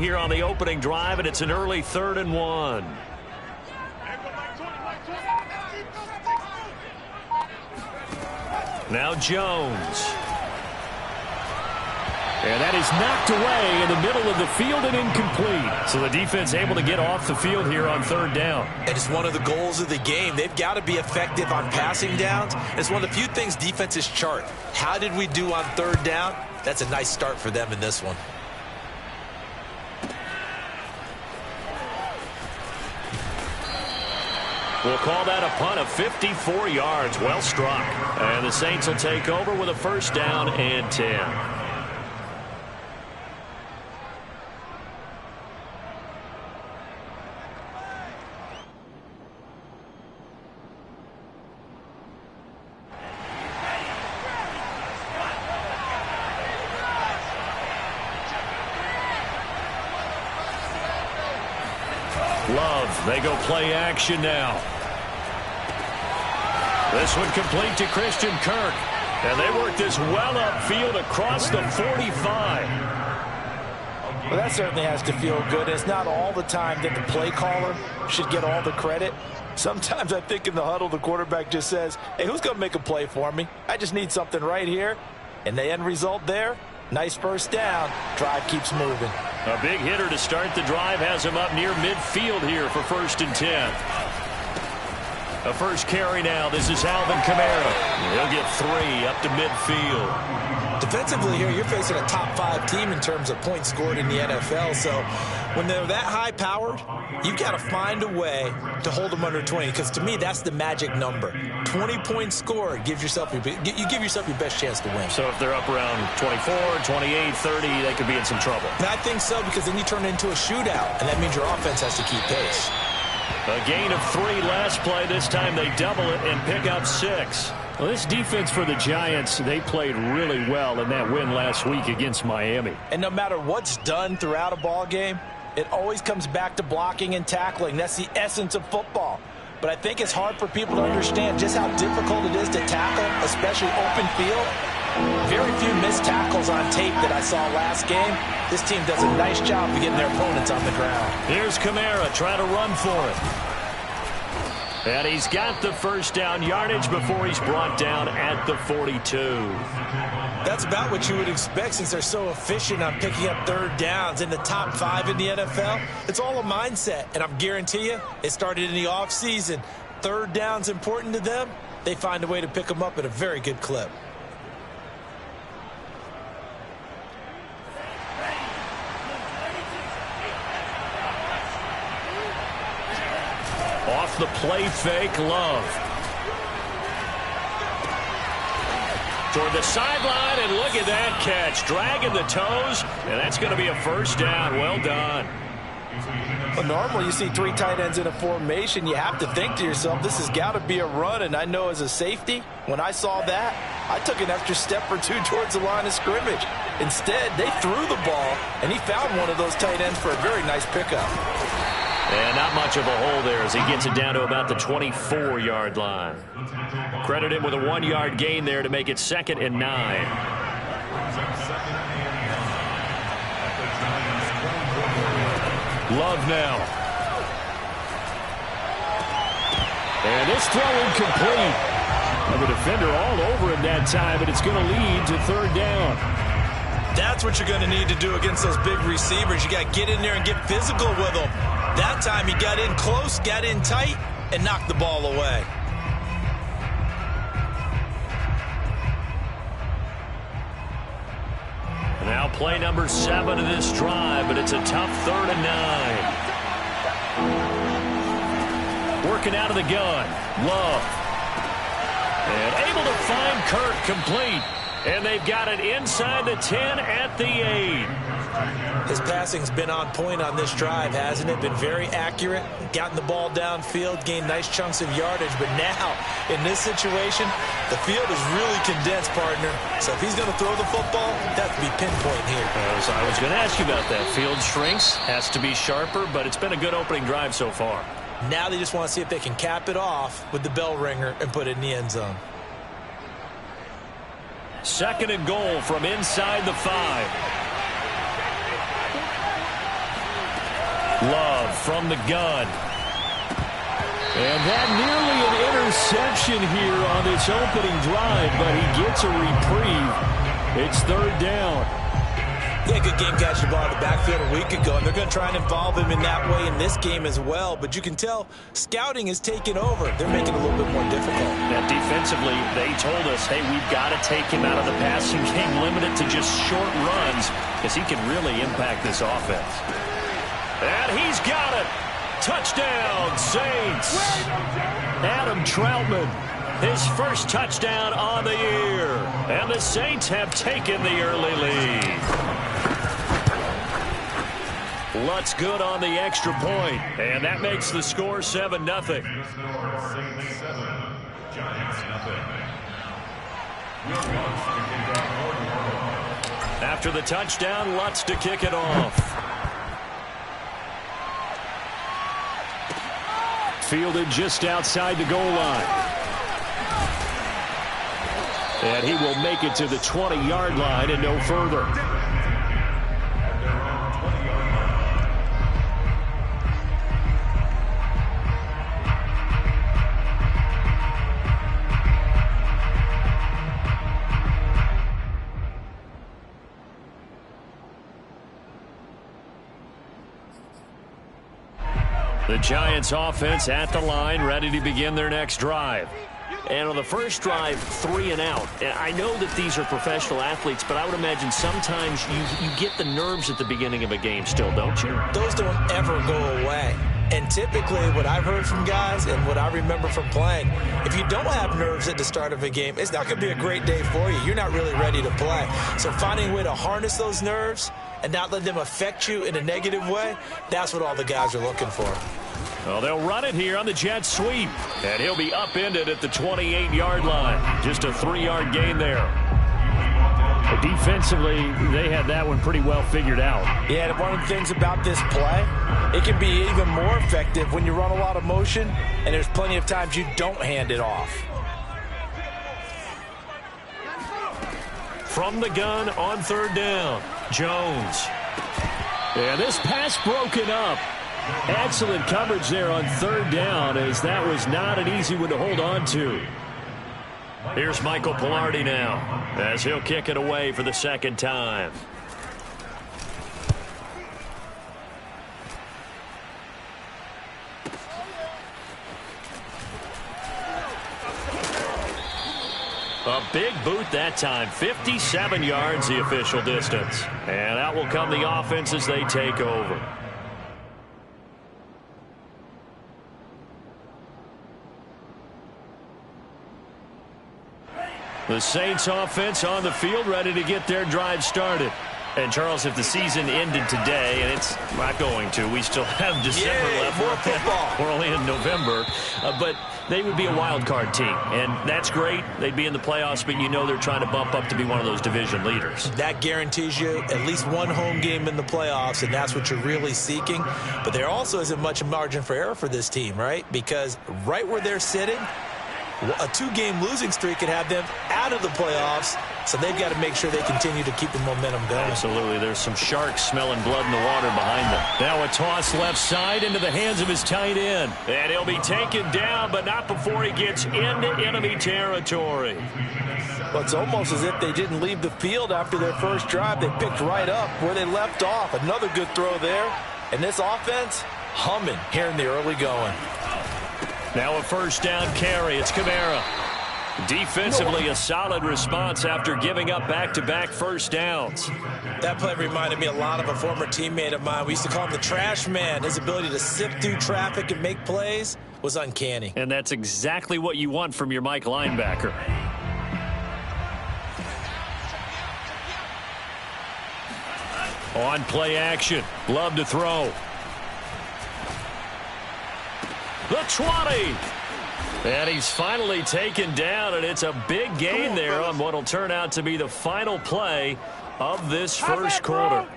here on the opening drive, and it's an early 3rd and 1. Now Jones. And that is knocked away in the middle of the field and incomplete. So the defense able to get off the field here on 3rd down. And it's one of the goals of the game. They've got to be effective on passing downs. It's one of the few things defenses chart. How did we do on 3rd down? That's a nice start for them in this one. We'll call that a punt of 54 yards. Well struck. And the Saints will take over with a 1st down and 10. Love, they go play action now. This one complete to Christian Kirk. And they work this well upfield across the 45. Well, that certainly has to feel good. It's not all the time that the play caller should get all the credit. Sometimes I think in the huddle, the quarterback just says, hey, who's going to make a play for me? I just need something right here. And the end result there, nice 1st down. Drive keeps moving. A big hitter to start the drive has him up near midfield here for 1st and 10. A first carry now. This is Alvin Kamara. He'll get 3 up to midfield. Defensively here, you're facing a top 5 team in terms of points scored in the NFL. So when they're that high-powered, you've got to find a way to hold them under 20. Because to me, that's the magic number. 20 points scored gives yourself you give yourself your best chance to win. So if they're up around 24, 28, 30, they could be in some trouble. And I think so, because then you turn it into a shootout, and that means your offense has to keep pace. A gain of 3 last play. This time they double it and pick up 6. Well, this defense for the Giants, they played really well in that win last week against Miami. And no matter what's done throughout a ball game, it always comes back to blocking and tackling. That's the essence of football. But I think it's hard for people to understand just how difficult it is to tackle, especially open field. Very few missed tackles on tape that I saw last game. This team does a nice job of getting their opponents on the ground. Here's Kamara trying to run for it. And he's got the 1st down yardage before he's brought down at the 42. That's about what you would expect since they're so efficient on picking up 3rd downs in the top 5 in the NFL. It's all a mindset, and I guarantee you it started in the offseason. 3rd down's important to them. They find a way to pick them up at a very good clip. Off the play fake, Love. Toward the sideline, and look at that catch. Dragging the toes, and that's going to be a 1st down. Well done. Well, normally you see 3 tight ends in a formation. You have to think to yourself, this has got to be a run. And I know as a safety, when I saw that, I took an extra step or 2 towards the line of scrimmage. Instead, they threw the ball, and he found one of those tight ends for a very nice pickup. And not much of a hole there as he gets it down to about the 24-yard line. Credit him with a 1-yard gain there to make it 2nd and 9. Love now. And this throw incomplete. And the defender all over him that time, but it's going to lead to 3rd down. That's what you're going to need to do against those big receivers. You got to get in there and get physical with them. That time he got in close, got in tight, and knocked the ball away. Now play number 7 of this drive, but it's a tough 3rd and 9. Working out of the gun, Love. And able to find Kirk complete. And they've got it inside the 10 at the 8. His passing's been on point on this drive, hasn't it? Been very accurate, gotten the ball downfield, gained nice chunks of yardage. But now, in this situation, the field is really condensed, partner. So if he's going to throw the football, that has to be pinpoint here. So I was going to ask you about that. Field shrinks, has to be sharper, but it's been a good opening drive so far. Now they just want to see if they can cap it off with the bell ringer and put it in the end zone. 2nd and goal from inside the 5. Love from the gun. And that nearly an interception here on this opening drive, but he gets a reprieve. It's third down. Yeah, good game catching the ball in the backfield a week ago, and they're going to try and involve him in that way in this game as well. But you can tell scouting is taking over. They're making it a little bit more difficult. That defensively, they told us, hey, we've got to take him out of the passing game, limit it to just short runs, because he can really impact this offense. And he's got it. Touchdown, Saints. Adam Troutman, his first touchdown on the year. And the Saints have taken the early lead. Lutz good on the extra point, and that makes the score 7-0. After the touchdown, Lutz to kick it off. Fielded just outside the goal line. And he will make it to the 20-yard line and no further. The Giants offense at the line, ready to begin their next drive. And on the first drive, 3 and out. And I know that these are professional athletes, but I would imagine sometimes you get the nerves at the beginning of a game still, don't you? Those don't ever go away. And typically what I've heard from guys and what I remember from playing, if you don't have nerves at the start of a game, it's not going to be a great day for you. You're not really ready to play. So finding a way to harness those nerves and not let them affect you in a negative way, that's what all the guys are looking for. Well, they'll run it here on the jet sweep. And he'll be upended at the 28-yard line. Just a 3-yard gain there. Defensively, they had that one pretty well figured out. Yeah, and one of the things about this play, it can be even more effective when you run a lot of motion, and there's plenty of times you don't hand it off. From the gun on third down, Jones. And this pass broken up. Excellent coverage there on third down, as that was not an easy one to hold on to. Here's Michael Palardy now, as he'll kick it away for the second time. A big boot that time, 57 yards the official distance. And out will come the offense as they take over. The Saints offense on the field, ready to get their drive started. And, Charles, if the season ended today, and it's not going to, we still have December left. More football. We're only in November. But they would be a wild card team, and that's great. They'd be in the playoffs, but you know they're trying to bump up to be one of those division leaders. That guarantees you at least one home game in the playoffs, and that's what you're really seeking. But there also isn't much margin for error for this team, right? Because right where they're sitting, a 2-game losing streak could have them out of the playoffs, so they've got to make sure they continue to keep the momentum going. Absolutely. There's some sharks smelling blood in the water behind them. Now a toss left side into the hands of his tight end. And he'll be taken down, but not before he gets into enemy territory. Well, it's almost as if they didn't leave the field after their first drive. They picked right up where they left off. Another good throw there. And this offense, humming here in the early going. Now a first down carry. It's Kamara. Defensively, a solid response after giving up back-to-back first downs. That play reminded me a lot of a former teammate of mine. We used to call him the trash man. His ability to sift through traffic and make plays was uncanny. And that's exactly what you want from your Mike linebacker. On play action. Love to throw. The 20. And he's finally taken down, and it's a big gain there on what will turn out to be the final play of this first quarter.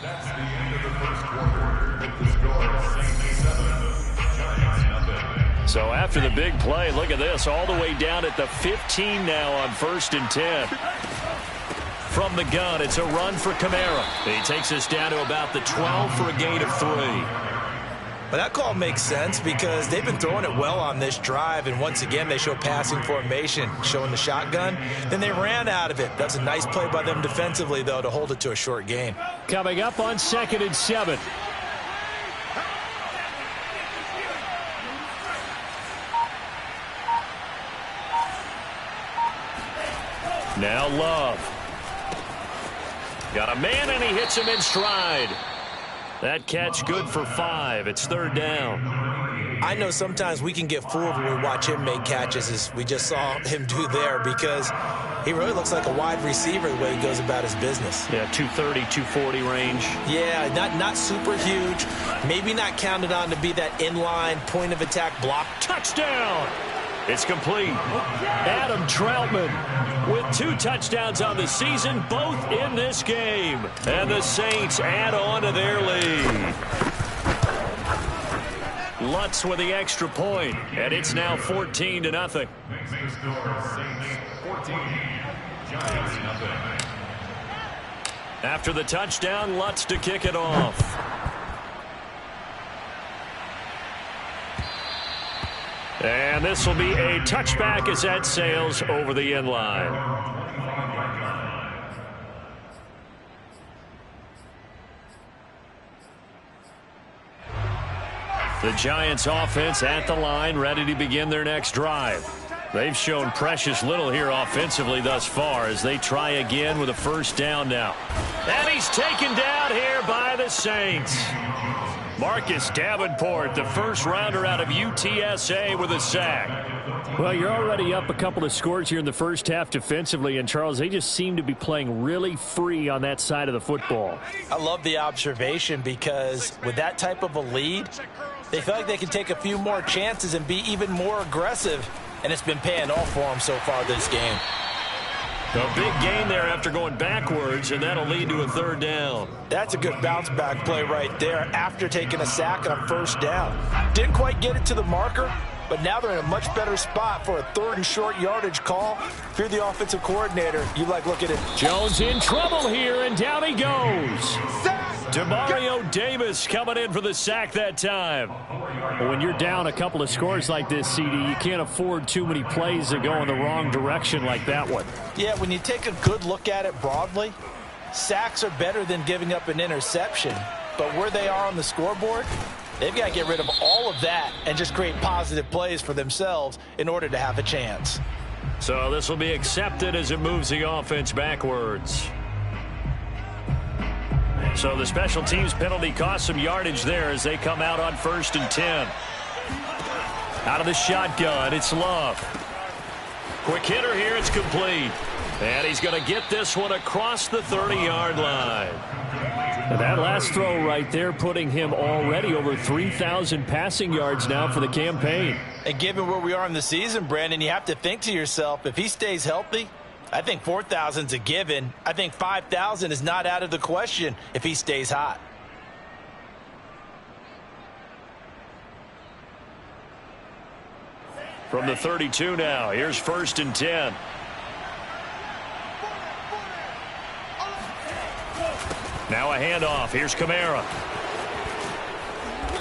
That's the end of the first quarter with the score 7-7, Giants 0. So after the big play, look at this, all the way down at the 15 now on 1st and 10. from the gun. It's a run for Kamara. He takes us down to about the 12 for a gain of 3. Well, that call makes sense because they've been throwing it well on this drive, and once again they show passing formation, showing the shotgun. Then they ran out of it. That's a nice play by them defensively, though, to hold it to a short gain. Coming up on 2nd and 7. Now Love. Got a man, and he hits him in stride. That catch good for 5. It's 3rd down. I know sometimes we can get fooled when we watch him make catches, as we just saw him do there, because he really looks like a wide receiver the way he goes about his business. Yeah, 230, 240 range. Yeah, not super huge. Maybe not counted on to be that inline point-of-attack block. Touchdown! It's complete. Adam Troutman with 2 touchdowns on the season, both in this game. And the Saints add on to their lead. Lutz with the extra point, and it's now 14-0. After the touchdown, Lutz to kick it off. And this will be a touchback as that sails over the end line. The Giants offense at the line, ready to begin their next drive. They've shown precious little here offensively thus far as they try again with a 1st down now. And he's taken down here by the Saints. Marcus Davenport, the 1st rounder out of UTSA, with a sack. Well, you're already up a couple of scores here in the first half defensively, and Charles, they just seem to be playing really free on that side of the football. I love the observation because with that type of a lead, they feel like they can take a few more chances and be even more aggressive, and it's been paying off for them so far this game. A big gain there after going backwards, and that'll lead to a 3rd down. That's a good bounce-back play right there after taking a sack on 1st down. Didn't quite get it to the marker, but now they're in a much better spot for a 3rd and short yardage call. If you're the offensive coordinator, you like looking at Jones in trouble here, and down he goes. Demario Davis coming in for the sack that time. Well, when you're down a couple of scores like this, CD, you can't afford too many plays that go in the wrong direction like that one. Yeah, when you take a good look at it broadly, sacks are better than giving up an interception. But where they are on the scoreboard, they've got to get rid of all of that and just create positive plays for themselves in order to have a chance. So this will be accepted as it moves the offense backwards. So the special teams penalty cost some yardage there as they come out on 1st and 10. Out of the shotgun, it's Love. Quick hitter here, it's complete. And he's going to get this one across the 30-yard line. And that last throw right there putting him already over 3,000 passing yards now for the campaign. And given where we are in the season, Brandon, you have to think to yourself, if he stays healthy, I think 4,000's a given. I think 5,000 is not out of the question if he stays hot. From the 32 now, here's 1st and 10. Now a handoff. Here's Kamara.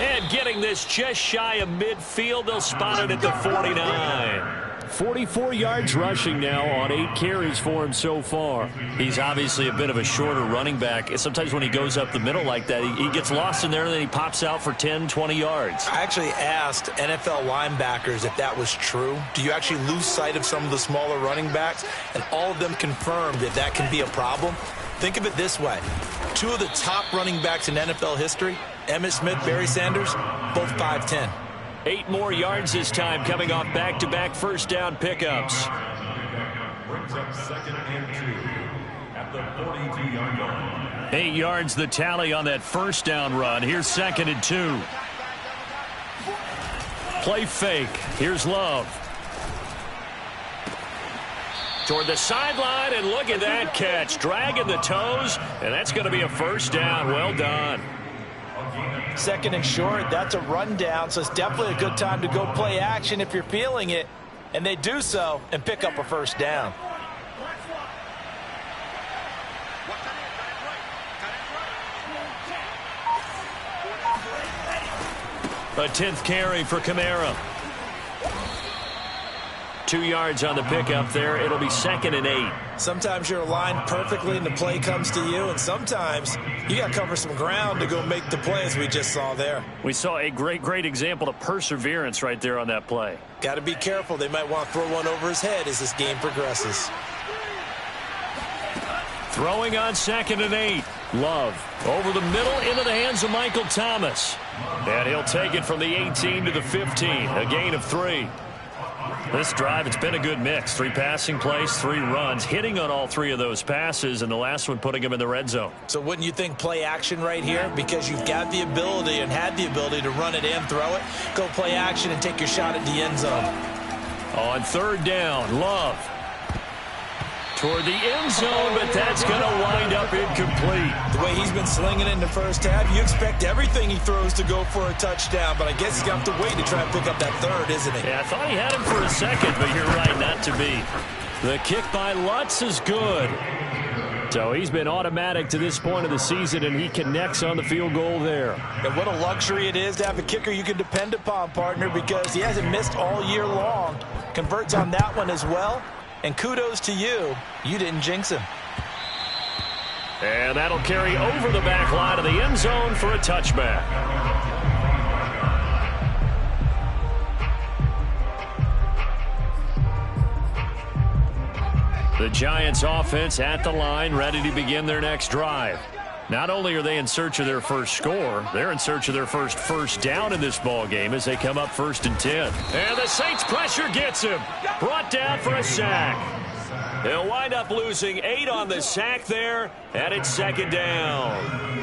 And getting this just shy of midfield. They'll spot it at the 49. 44 yards rushing now on 8 carries for him so far. He's obviously a bit of a shorter running back. Sometimes when he goes up the middle like that, he gets lost in there and then he pops out for 10, 20 yards. I actually asked NFL linebackers if that was true. Do you actually lose sight of some of the smaller running backs? And all of them confirmed that that can be a problem. Think of it this way. 2 of the top running backs in NFL history, Emmitt Smith, Barry Sanders, both 5'10". 8 more yards this time coming off back-to-back 1st down pickups. Brings up 2nd and 2 at the 42-yard line. 8 yards the tally on that 1st down run. Here's 2nd and 2. Play fake. Here's Love. Toward the sideline, and look at that catch. Dragging the toes, and that's going to be a 1st down. Well done. 2nd and short, that's a rundown, so it's definitely a good time to go play action if you're feeling it. And they do so and pick up a 1st down. A 10th carry for Kamara. 2 yards on the pickup there. It'll be 2nd and 8. Sometimes you're aligned perfectly and the play comes to you, and sometimes you got to cover some ground to go make the play, as we just saw there. We saw a great example of perseverance right there on that play. Got to be careful. They might want to throw one over his head as this game progresses. Throwing on 2nd and 8. Love over the middle into the hands of Michael Thomas. And he'll take it from the 18 to the 15. A gain of 3. This drive, it's been a good mix. 3 passing plays, 3 runs, hitting on all 3 of those passes, and the last one putting him in the red zone. So wouldn't you think play action right here? Because you've got the ability and had the ability to run it and throw it. Go play action and take your shot at the end zone. On 3rd down, Love toward the end zone, but that's going to wind up incomplete. The way he's been slinging in the first half, you expect everything he throws to go for a touchdown, but I guess he's going to have to wait to try and pick up that 3rd, isn't he? Yeah, I thought he had him for a second, but you're right, not to be. The kick by Lutz is good. So he's been automatic to this point of the season, and he connects on the field goal there. And what a luxury it is to have a kicker you can depend upon, partner, because he hasn't missed all year long. Converts on that one as well. And kudos to you. You didn't jinx him. And that'll carry over the back line of the end zone for a touchback. The Giants offense at the line, ready to begin their next drive. Not only are they in search of their first score, they're in search of their first down in this ball game as they come up 1st and 10. And the Saints pressure gets him. Brought down for a sack. They'll wind up losing 8 on the sack there, and it's 2nd down.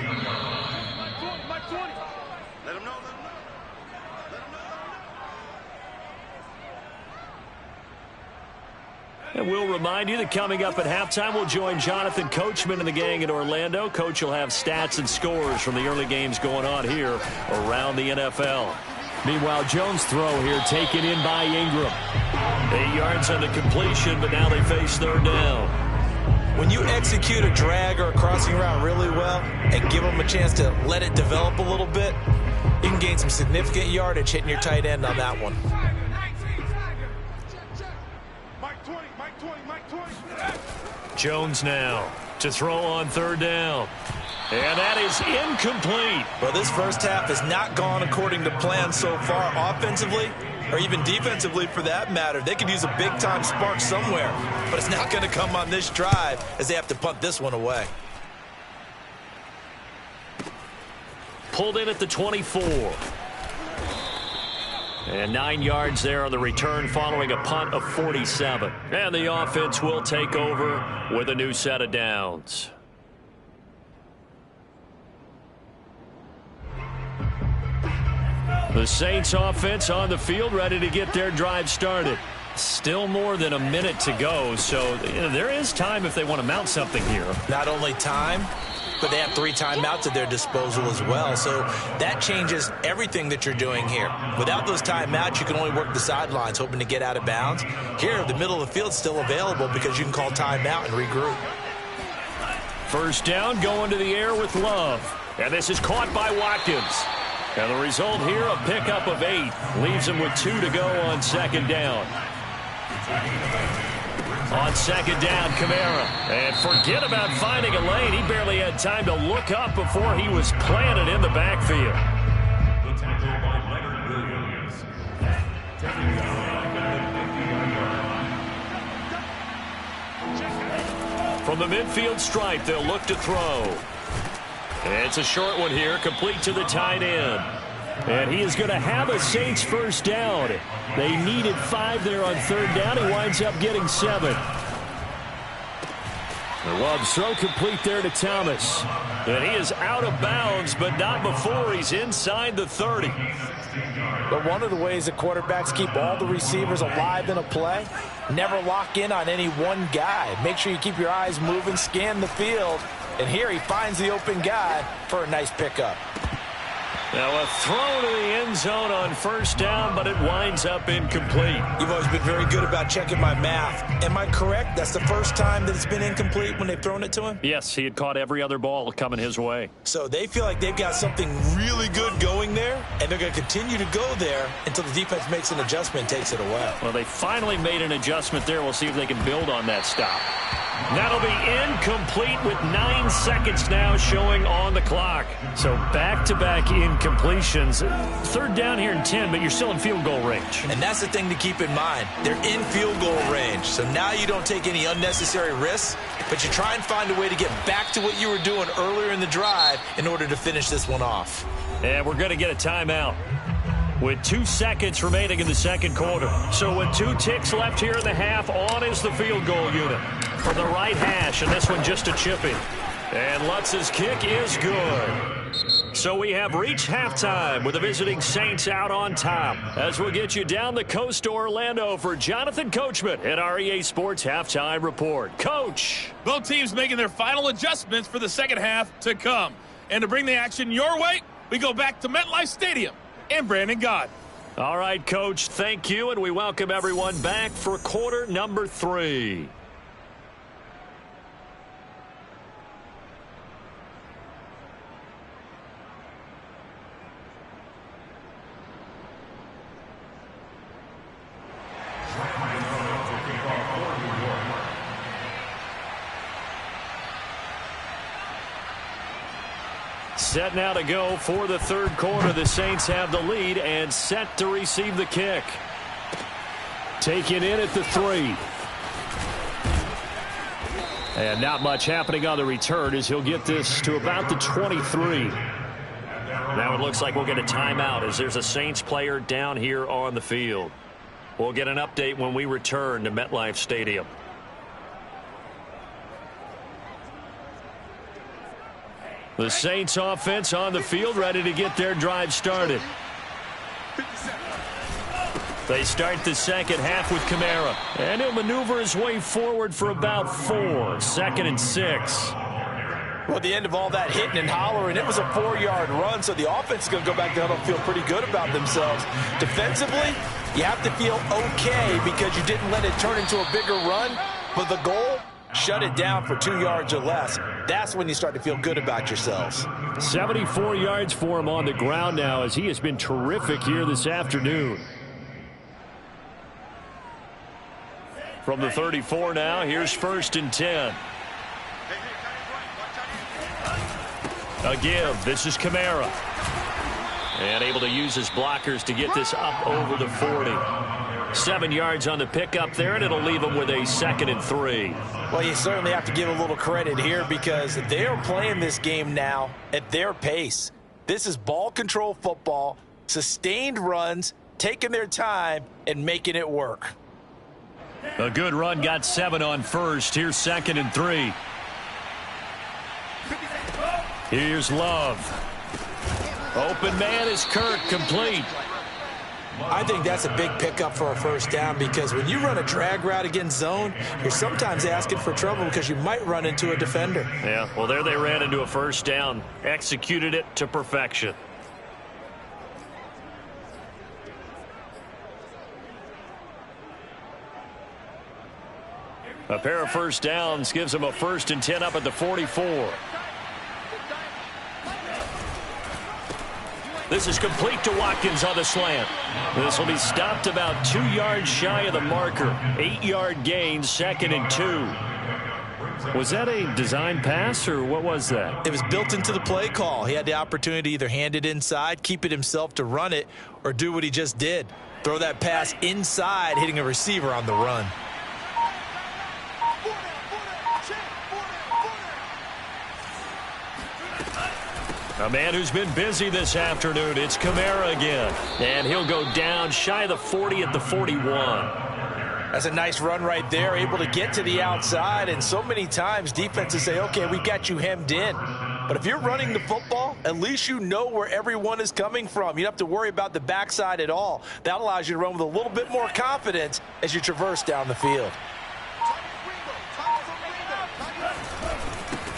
And we'll remind you that coming up at halftime, we'll join Jonathan Coachman and the gang in Orlando. Coach will have stats and scores from the early games going on here around the NFL. Meanwhile, Jones' throw here taken in by Ingram. 8 yards on the completion, but now they face 3rd down. When you execute a drag or a crossing route really well and give them a chance to let it develop a little bit, you can gain some significant yardage hitting your tight end on that one. Jones now to throw on 3rd down. And that is incomplete. Well, this first half has not gone according to plan so far offensively or even defensively for that matter. They could use a big-time spark somewhere, but it's not going to come on this drive as they have to punt this one away. Pulled in at the 24. And 9 yards there on the return following a punt of 47. And the offense will take over with a new set of downs. The Saints offense on the field ready to get their drive started. Still more than a minute to go, so there is time if they want to mount something here. Not only time, but they have 3 timeouts at their disposal as well. So that changes everything that you're doing here. Without those timeouts, you can only work the sidelines, hoping to get out of bounds. Here, the middle of the field's still available because you can call timeout and regroup. 1st down, going to the air with Love. And this is caught by Watkins. And the result here, a pickup of 8. Leaves him with 2 to go on 2nd down. On 2nd down, Kamara. And forget about finding a lane. He barely had time to look up before he was planted in the backfield. The tackle by Leonard Williams. Taking the From the midfield stripe, they'll look to throw. It's a short one here, complete to the tight end. And he is going to have a Saints 1st down. They needed 5 there on 3rd down. He winds up getting 7. The Love's throw complete there to Thomas. And he is out of bounds, but not before he's inside the 30. But one of the ways that quarterbacks keep all the receivers alive in a play, never lock in on any one guy. Make sure you keep your eyes moving, scan the field. And here he finds the open guy for a nice pickup. Now a throw to the end zone on first down, but it winds up incomplete. You've always been very good about checking my math. Am I correct? That's the first time that it's been incomplete when they've thrown it to him? Yes, he had caught every other ball coming his way. So they feel like they've got something really good going there, and they're going to continue to go there until the defense makes an adjustment and takes it away. Well, they finally made an adjustment there. We'll see if they can build on that stop. That'll be incomplete with 9 seconds now showing on the clock. So back-to-back incompletions. Third down here in 10, but you're still in field goal range. And that's the thing to keep in mind. They're in field goal range. So now you don't take any unnecessary risks, but you try and find a way to get back to what you were doing earlier in the drive in order to finish this one off. And we're going to get a timeout with 2 seconds remaining in the second quarter. So with 2 ticks left here in the half, on is the field goal unit from the right hash, and this one just a chipping. And Lutz's kick is good. So we have reached halftime with the visiting Saints out on top. As we'll get you down the coast to Orlando for Jonathan Coachman at our EA Sports Halftime Report. Coach! Both teams making their final adjustments for the second half to come. And to bring the action your way, we go back to MetLife Stadium and Brandon Gaudin. All right, Coach, thank you, and we welcome everyone back for quarter number 3. Set now to go for the third quarter. The Saints have the lead and set to receive the kick. Taken in at the 3. And not much happening on the return as he'll get this to about the 23. Now it looks like we'll get a timeout as there's a Saints player down here on the field. We'll get an update when we return to MetLife Stadium. The Saints offense on the field, ready to get their drive started. They start the second half with Kamara. And he'll maneuver his way forward for about 4. 2nd and 6. Well, at the end of all that hitting and hollering, it was a 4-yard run, so the offense is going to go back there and feel pretty good about themselves. Defensively, you have to feel okay because you didn't let it turn into a bigger run, but the goal, shut it down for 2 yards or less. That's when you start to feel good about yourselves. 74 yards for him on the ground now as he has been terrific here this afternoon. From the 34 now, here's 1st and 10. A give. This is Kamara. And able to use his blockers to get this up over the 40. 7 yards on the pickup there, and it'll leave him with a 2nd and 3. Well, you certainly have to give a little credit here because they are playing this game now at their pace. This is ball control football, sustained runs, taking their time, and making it work. A good run, got 7 on first. Here's 2nd and 3. Here's Love. Open man is Kirk, complete. I think that's a big pickup for a first down because when you run a drag route against zone, you're sometimes asking for trouble because you might run into a defender. Yeah, well, there they ran into a first down. Executed it to perfection. A pair of first downs gives them a 1st and 10 up at the 44. This is complete to Watkins on the slant. This will be stopped about 2 yards shy of the marker. 8-yard gain, 2nd and 2. Was that a design pass, or what was that? It was built into the play call. He had the opportunity to either hand it inside, keep it himself to run it, or do what he just did. Throw that pass inside, hitting a receiver on the run. A man who's been busy this afternoon. It's Kamara again. And he'll go down shy of the 40 at the 41. That's a nice run right there, able to get to the outside. And so many times defenses say, okay, we got you hemmed in. But if you're running the football, at least you know where everyone is coming from. You don't have to worry about the backside at all. That allows you to run with a little bit more confidence as you traverse down the field.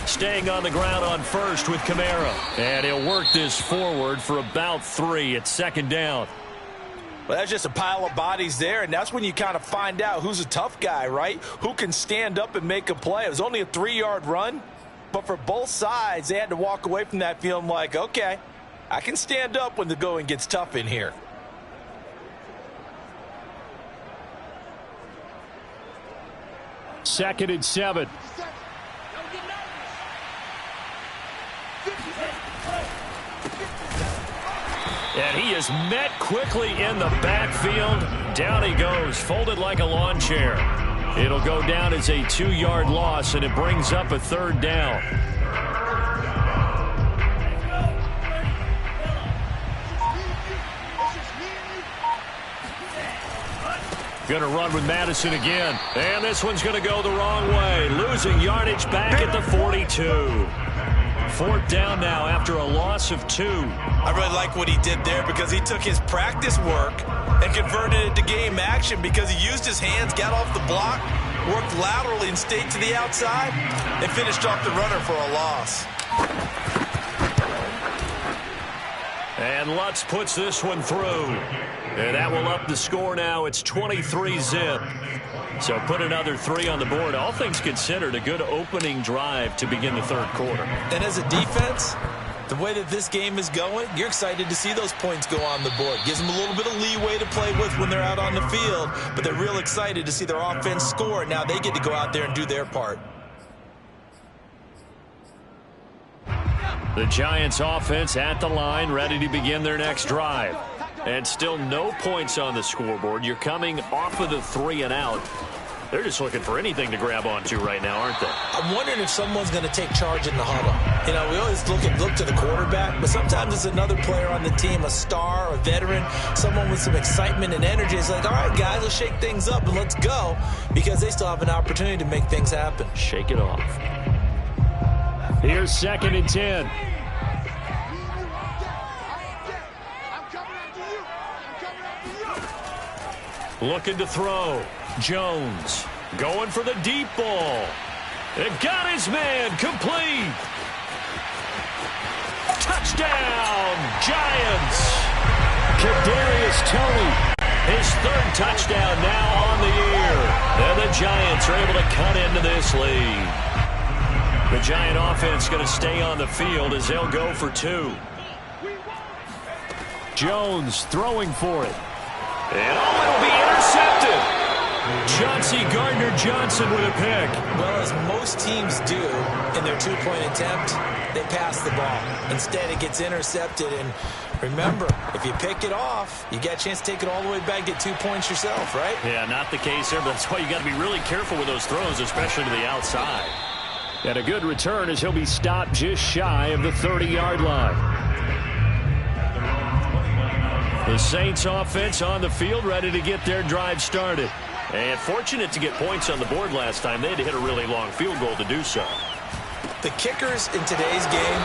Staying on the ground on first with Kamara. And he'll work this forward for about 3 at second down. Well, that's just a pile of bodies there, and that's when you kind of find out who's a tough guy, right? Who can stand up and make a play. It was only a 3-yard run, but for both sides, they had to walk away from that feeling like, okay, I can stand up when the going gets tough in here. Second and 7. And he is met quickly in the backfield. Down he goes, folded like a lawn chair. It'll go down as a 2-yard loss, and it brings up a third down. Going to run with Madison again. And this one's going to go the wrong way. Losing yardage back at the 42. Fourth down now after a loss of 2. I really like what he did there because he took his practice work and converted it to game action because he used his hands, got off the block, worked laterally and stayed to the outside, and finished off the runner for a loss. And Lutz puts this one through. And that will up the score now. It's 23-zip. So put another 3 on the board. All things considered, a good opening drive to begin the third quarter. And as a defense, the way that this game is going, you're excited to see those points go on the board. Gives them a little bit of leeway to play with when they're out on the field, but they're real excited to see their offense score. Now they get to go out there and do their part. The Giants offense at the line, ready to begin their next drive. And still no points on the scoreboard. You're coming off of the 3 and out. They're just looking for anything to grab onto right now, aren't they? I'm wondering if someone's going to take charge in the huddle. You know, we always look to the quarterback, but sometimes it's another player on the team, a star, a veteran, someone with some excitement and energy. It's like, all right, guys, let's shake things up and let's go, because they still have an opportunity to make things happen. Shake it off. Here's second and 10. Looking to throw. Jones going for the deep ball. It got his man complete. Touchdown, Giants. Kadarius Toney, his 3rd touchdown now on the year. And the Giants are able to cut into this lead. The Giant offense going to stay on the field as they'll go for 2. Jones throwing for it. And it'll be intercepted. Chauncey Gardner-Johnson with a pick. Well, as most teams do in their 2-point attempt, they pass the ball. Instead, it gets intercepted. And remember, if you pick it off, you get a chance to take it all the way back, get 2 points yourself, right? Yeah, not the case there, but that's why you got to be really careful with those throws, especially to the outside. And a good return as he'll be stopped just shy of the 30-yard line. The Saints offense on the field, ready to get their drive started. And fortunate to get points on the board last time. They had to hit a really long field goal to do so. The kickers in today's game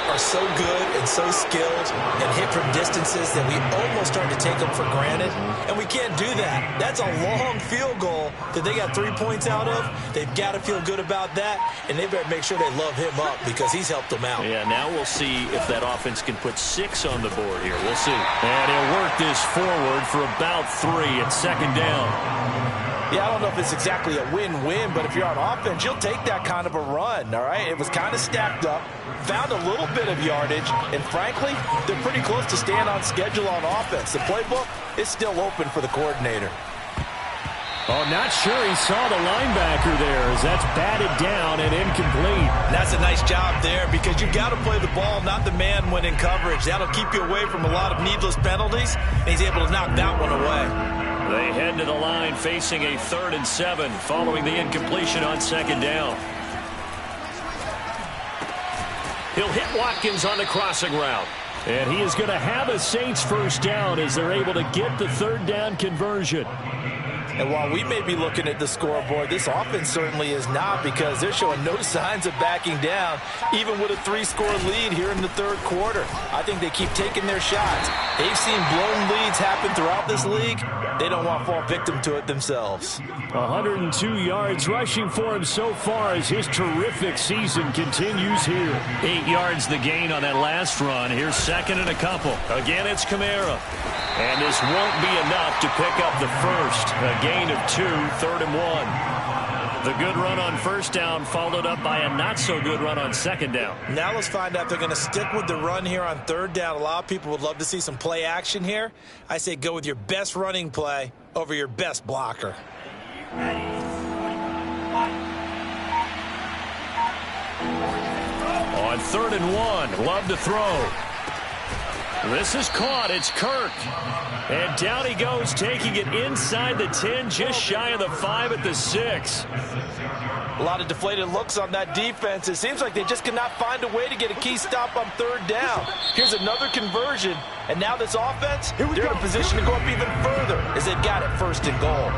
are so good and so skilled and hit from distances that we almost start to take them for granted. And we can't do that. That's a long field goal that they got 3 points out of. They've got to feel good about that, and they better make sure they love him up because he's helped them out. Yeah, now we'll see if that offense can put 6 on the board here. We'll see. And he'll work this forward for about 3 at second down. Yeah, I don't know if it's exactly a win-win, but if you're on offense, you'll take that kind of a run, all right? It was kind of stacked up, found a little bit of yardage, and frankly, they're pretty close to staying on schedule on offense. The playbook is still open for the coordinator. Oh, not sure he saw the linebacker there as that's batted down and incomplete. That's a nice job there because you've got to play the ball, not the man when in coverage. That'll keep you away from a lot of needless penalties, and he's able to knock that one away. They head to the line facing a 3rd and 7 following the incompletion on second down. He'll hit Watkins on the crossing route. And he is going to have a Saints first down as they're able to get the 3rd down conversion. And while we may be looking at the scoreboard, this offense certainly is not, because they're showing no signs of backing down, even with a 3-score lead here in the third quarter. I think they keep taking their shots. They've seen blown leads happen throughout this league. They don't want to fall victim to it themselves. 102 yards rushing for him so far as his terrific season continues here. 8 yards the gain on that last run. Here's second and a couple. Again, it's Kamara. And this won't be enough to pick up the first. A gain of 2, 3rd and 1. The good run on first down followed up by a not-so-good run on second down. Now let's find out if they're going to stick with the run here on third down. A lot of people would love to see some play action here. I say go with your best running play over your best blocker. On 3rd and 1, Love to throw. This is caught. It's Kirk. And down he goes, taking it inside the 10, just shy of the 5 at the 6. A lot of deflated looks on that defense. It seems like they just cannot find a way to get a key stop on third down. Here's another conversion. And now this offense, they're in a position to go up even further as they've got it 1st and goal.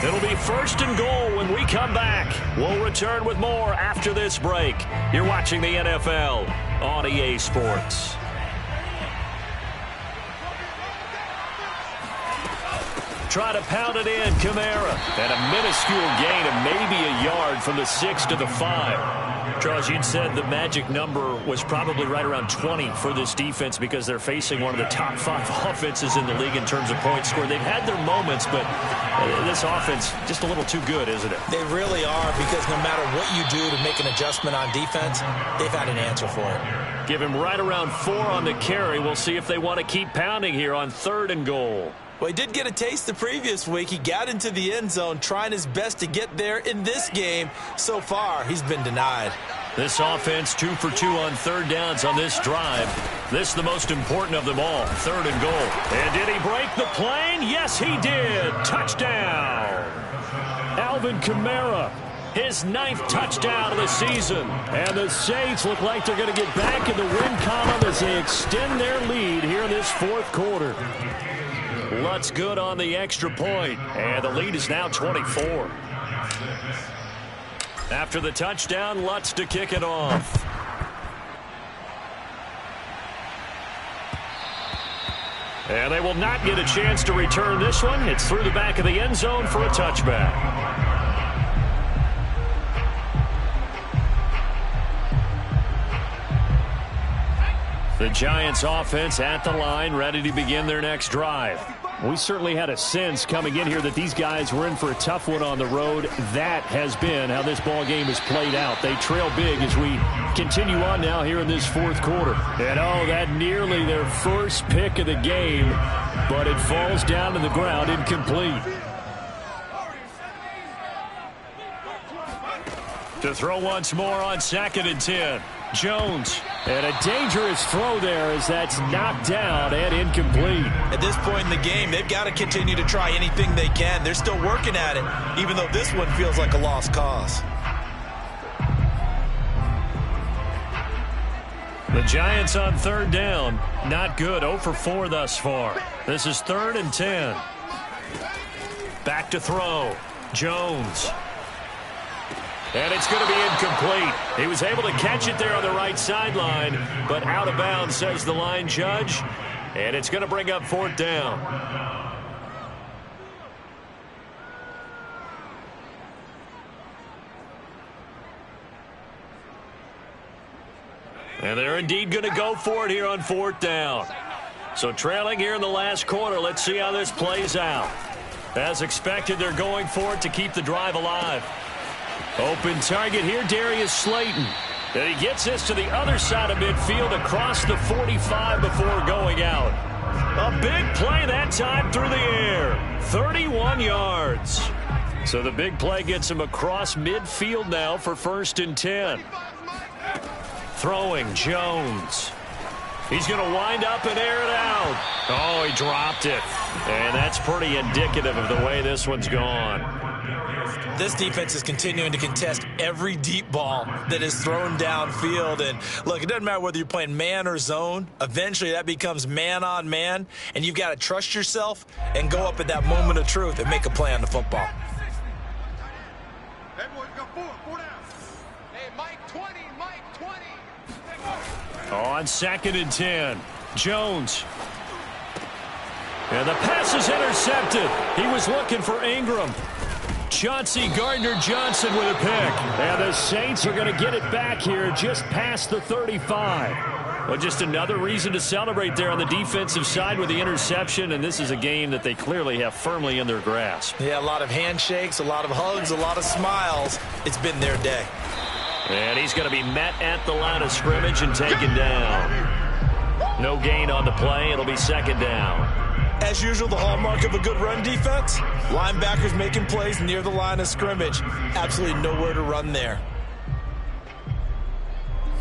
It'll be 1st and goal when we come back. We'll return with more after this break. You're watching the NFL on EA Sports. Try to pound it in, Kamara. And a minuscule gain of maybe a yard from the 6 to the 5. Charles, you'd said the magic number was probably right around 20 for this defense because they're facing one of the top 5 offenses in the league in terms of points scored. They've had their moments, but this offense just a little too good, isn't it? They really are, because no matter what you do to make an adjustment on defense, they've had an answer for it. Give him right around 4 on the carry. We'll see if they want to keep pounding here on 3rd and goal. Well, he did get a taste the previous week. He got into the end zone trying his best to get there in this game. So far, he's been denied. This offense 2 for 2 on 3rd downs on this drive. This is the most important of them all, 3rd and goal. And did he break the plane? Yes, he did. Touchdown. Alvin Kamara, his 9th touchdown of the season. And the Saints look like they're going to get back in the win column as they extend their lead here in this 4th quarter. Lutz good on the extra point, and the lead is now 24. After the touchdown, Lutz to kick it off. And they will not get a chance to return this one. It's through the back of the end zone for a touchback. The Giants offense at the line, ready to begin their next drive. We certainly had a sense coming in here that these guys were in for a tough one on the road. That has been how this ball game has played out. They trail big as we continue on now here in this 4th quarter. And oh, that nearly their first pick of the game, but it falls down to the ground incomplete. To throw once more on 2nd and 10. Jones, and a dangerous throw there as that's knocked down and incomplete. At this point in the game, they've got to continue to try anything they can. They're still working at it, even though this one feels like a lost cause. The Giants on 3rd down, not good, 0 for 4 thus far. This is 3rd and 10. Back to throw, Jones. And it's going to be incomplete. He was able to catch it there on the right sideline, but out of bounds, says the line judge. And it's going to bring up 4th down. And they're indeed going to go for it here on 4th down. So trailing here in the last quarter, let's see how this plays out. As expected, they're going for it to keep the drive alive. Open target here, Darius Slayton. And he gets this to the other side of midfield across the 45 before going out. A big play that time through the air. 31 yards. So the big play gets him across midfield now for 1st and 10. Throwing, Jones. He's going to wind up and air it out. Oh, he dropped it. And that's pretty indicative of the way this one's gone. This defense is continuing to contest every deep ball that is thrown downfield. And look, it doesn't matter whether you're playing man or zone. Eventually, that becomes man on man. And you've got to trust yourself and go up at that moment of truth and make a play on the football. On 2nd and 10, Jones. And the pass is intercepted. He was looking for Ingram. Chauncey Gardner-Johnson with a pick. And the Saints are going to get it back here just past the 35. Well, just another reason to celebrate there on the defensive side with the interception, and this is a game that they clearly have firmly in their grasp. Yeah, a lot of handshakes, a lot of hugs, a lot of smiles. It's been their day. And he's going to be met at the line of scrimmage and taken down. No gain on the play. It'll be 2nd down. As usual, the hallmark of a good run defense, linebackers making plays near the line of scrimmage. Absolutely nowhere to run there.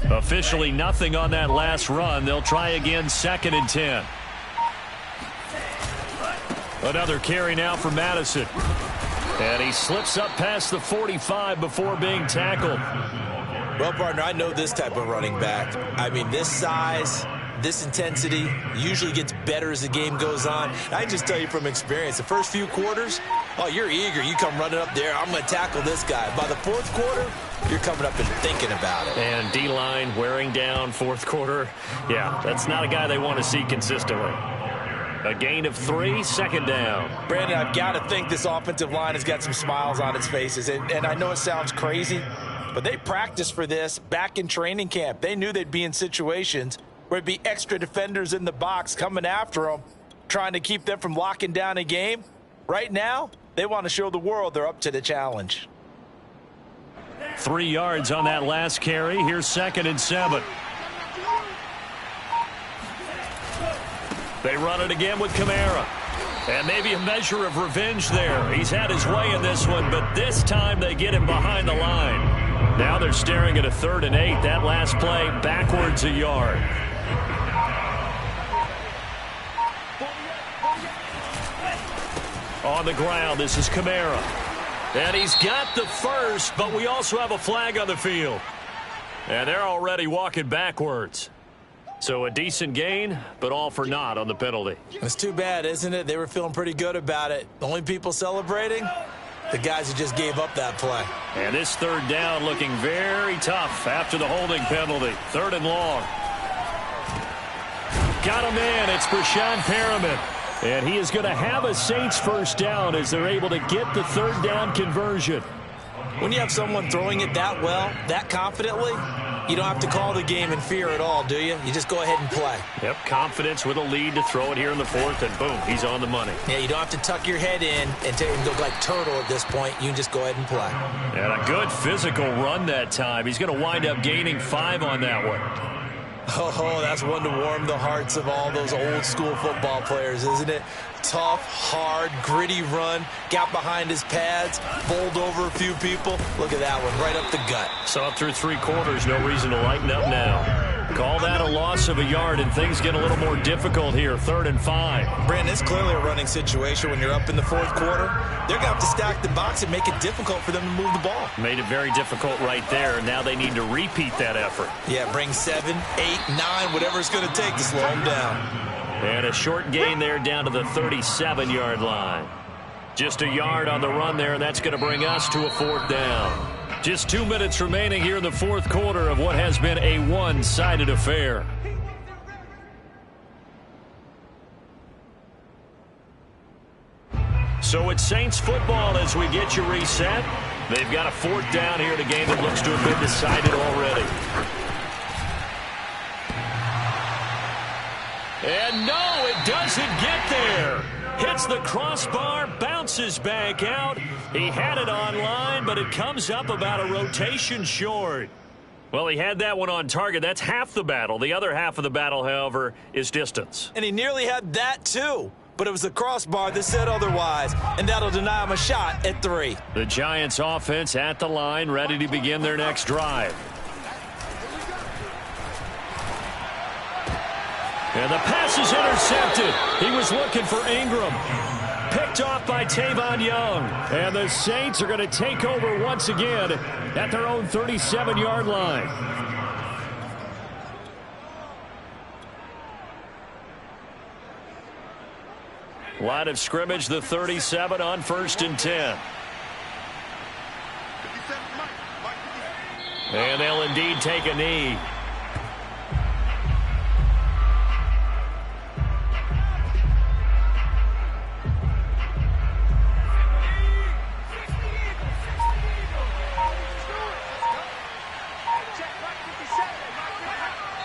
Officially nothing on that last run. They'll try again 2nd and 10. Another carry now for Madison. And he slips up past the 45 before being tackled. Well, partner, I know this type of running back. I mean, this size, this intensity usually gets better as the game goes on. I can just tell you from experience, the first few quarters, oh, you're eager. You come running up there, I'm going to tackle this guy. By the 4th quarter, you're coming up and thinking about it. And D-line wearing down 4th quarter. Yeah, that's not a guy they want to see consistently. A gain of 3, 2nd down. Brandon, I've got to think this offensive line has got some smiles on its faces. And I know it sounds crazy, but they practiced for this back in training camp. They knew they'd be in situations where it'd be extra defenders in the box coming after them, trying to keep them from locking down a game. Right now, they want to show the world they're up to the challenge. 3 yards on that last carry. Here's 2nd and 7. They run it again with Kamara. And maybe a measure of revenge there. He's had his way in this one, but this time they get him behind the line. Now they're staring at a 3rd and 8. That last play backwards a yard. On the ground, this is Kamara. And he's got the first, but we also have a flag on the field. And they're already walking backwards. So a decent gain, but all for naught on the penalty. It's too bad, isn't it? They were feeling pretty good about it. The only people celebrating, the guys who just gave up that play. And this 3rd down looking very tough after the holding penalty. 3rd and long. Got him in. It's Breshad Perriman. And he is going to have a Saints 1st down as they're able to get the 3rd down conversion. When you have someone throwing it that well, that confidently, you don't have to call the game in fear at all, do you? You just go ahead and play. Yep, confidence with a lead to throw it here in the 4th, and boom, he's on the money. Yeah, you don't have to tuck your head in and look like turtle at this point. You can just go ahead and play. And a good physical run that time. He's going to wind up gaining 5 on that one. Oh, that's one to warm the hearts of all those old school football players, isn't it? Tough, hard, gritty run, got behind his pads, bowled over a few people. Look at that one, right up the gut. Saw through 3 quarters, no reason to lighten up now. Call that a loss of a yard, and things get a little more difficult here. 3rd and 5. Brandon, it's clearly a running situation when you're up in the 4th quarter. They're going to have to stack the box and make it difficult for them to move the ball. Made it very difficult right there, and now they need to repeat that effort. Yeah, bring 7, 8, 9, whatever it's going to take to slow them down. And a short gain there down to the 37-yard line. Just a yard on the run there, and that's going to bring us to a 4th down. Just 2 minutes remaining here in the 4th quarter of what has been a one-sided affair. So it's Saints football as we get you reset. They've got a 4th down here in a game that looks to have been decided already. And no, it doesn't get there. Hits the crossbar, bounces back out. He had it online, but it comes up about a rotation short. Well, he had that one on target. That's half the battle. The other half of the battle, however, is distance. And he nearly had that, too. But it was the crossbar that said otherwise, and that'll deny him a shot at 3. The Giants offense at the line, ready to begin their next drive. And the pass is intercepted. He was looking for Ingram. Picked Picked off by Tavon Young. And the Saints are going to take over once again at their own 37-yard line. Line of scrimmage, the 37 on 1st and 10. And they'll indeed take a knee.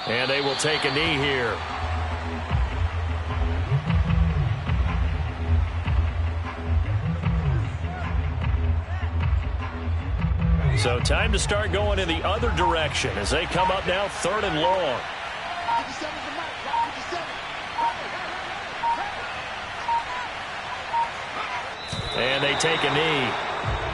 And they will take a knee here. So time to start going in the other direction as they come up now 3rd and long. And they take a knee.